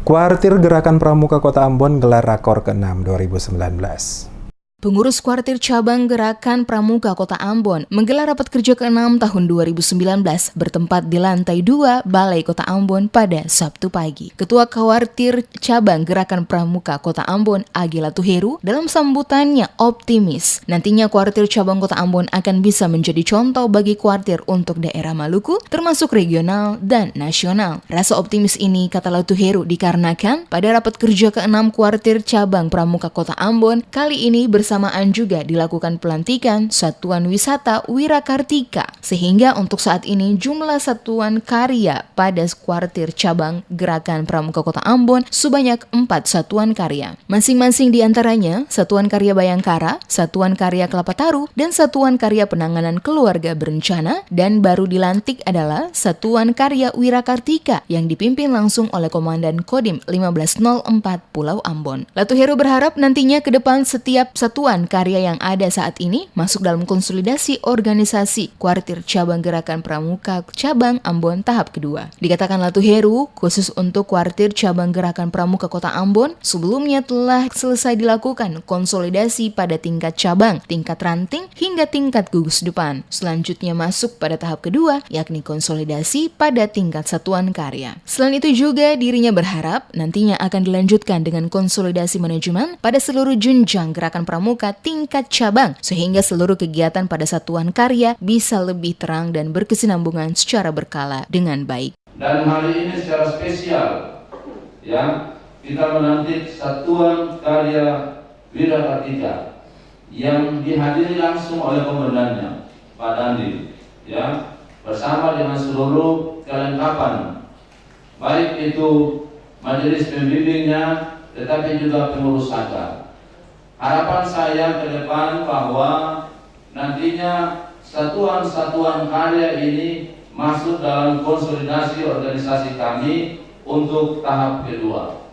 Kuartir Gerakan Pramuka Kota Ambon gelar Rakor ke-6 2019. Pengurus Kuartir Cabang Gerakan Pramuka Kota Ambon menggelar rapat kerja ke-6 tahun 2019 bertempat di lantai 2 Balai Kota Ambon pada Sabtu pagi. Ketua Kuartir Cabang Gerakan Pramuka Kota Ambon, Agila Tuheru, dalam sambutannya optimis nantinya Kuartir Cabang Kota Ambon akan bisa menjadi contoh bagi kuartir untuk daerah Maluku, termasuk regional dan nasional. Rasa optimis ini, kata Tuheru, dikarenakan pada rapat kerja ke-6 Kuartir Cabang Pramuka Kota Ambon kali ini bersamaan juga dilakukan pelantikan Satuan Wisata Wirakartika, sehingga untuk saat ini jumlah satuan karya pada Kuartir Cabang Gerakan Pramuka Kota Ambon sebanyak 4 satuan karya. Masing-masing diantaranya Satuan Karya Bayangkara, Satuan Karya Kelapa Taru, dan Satuan Karya Penanganan Keluarga Berencana, dan baru dilantik adalah Satuan Karya Wirakartika yang dipimpin langsung oleh Komandan Kodim 1504 Pulau Ambon. Tuheru berharap nantinya ke depan setiap satuan karya yang ada saat ini masuk dalam konsolidasi organisasi Kuartir Cabang Gerakan Pramuka Cabang Ambon tahap kedua. Dikatakan Tuheru, khusus untuk Kuartir Cabang Gerakan Pramuka Kota Ambon, sebelumnya telah selesai dilakukan konsolidasi pada tingkat cabang, tingkat ranting, hingga tingkat gugus depan. Selanjutnya masuk pada tahap kedua, yakni konsolidasi pada tingkat satuan karya. Selain itu juga dirinya berharap nantinya akan dilanjutkan dengan konsolidasi manajemen pada seluruh jenjang gerakan pramuka tingkat cabang, sehingga seluruh kegiatan pada satuan karya bisa lebih terang dan berkesinambungan secara berkala dengan baik. Dan hari ini secara spesial, ya, kita menanti Satuan Karya Wirakartika yang dihadiri langsung oleh komandannya, Pak Dandi, ya, bersama dengan seluruh kelengkapan, baik itu majelis pembimbingnya, tetapi juga pengurus sakar. Harapan saya ke depan bahwa nantinya satuan-satuan karya ini masuk dalam konsolidasi organisasi kami untuk tahap kedua.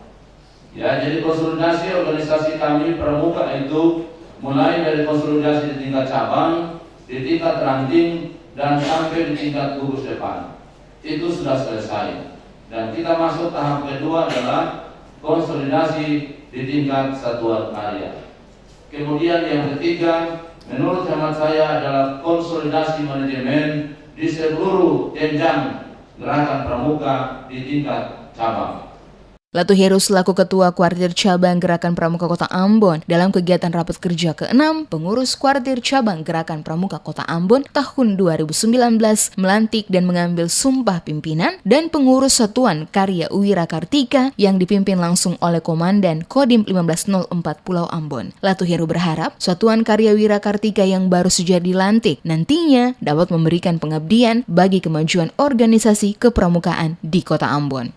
Ya, jadi konsolidasi organisasi kami pramuka itu mulai dari konsolidasi di tingkat cabang, di tingkat ranting, dan sampai di tingkat gugus depan. Itu sudah selesai. Dan kita masuk tahap kedua adalah konsolidasi di tingkat satuan karya. Kemudian yang ketiga, menurut hemat saya adalah konsolidasi manajemen di seluruh jenjang gerakan pramuka di tingkat cabang. Tuheru selaku Ketua Kuartir Cabang Gerakan Pramuka Kota Ambon dalam kegiatan rapat kerja ke-6 pengurus Kuartir Cabang Gerakan Pramuka Kota Ambon tahun 2019 melantik dan mengambil sumpah pimpinan dan pengurus Satuan Karya Wirakartika yang dipimpin langsung oleh Komandan Kodim 1504 Pulau Ambon. Tuheru berharap Satuan Karya Wirakartika yang baru saja dilantik nantinya dapat memberikan pengabdian bagi kemajuan organisasi kepramukaan di Kota Ambon.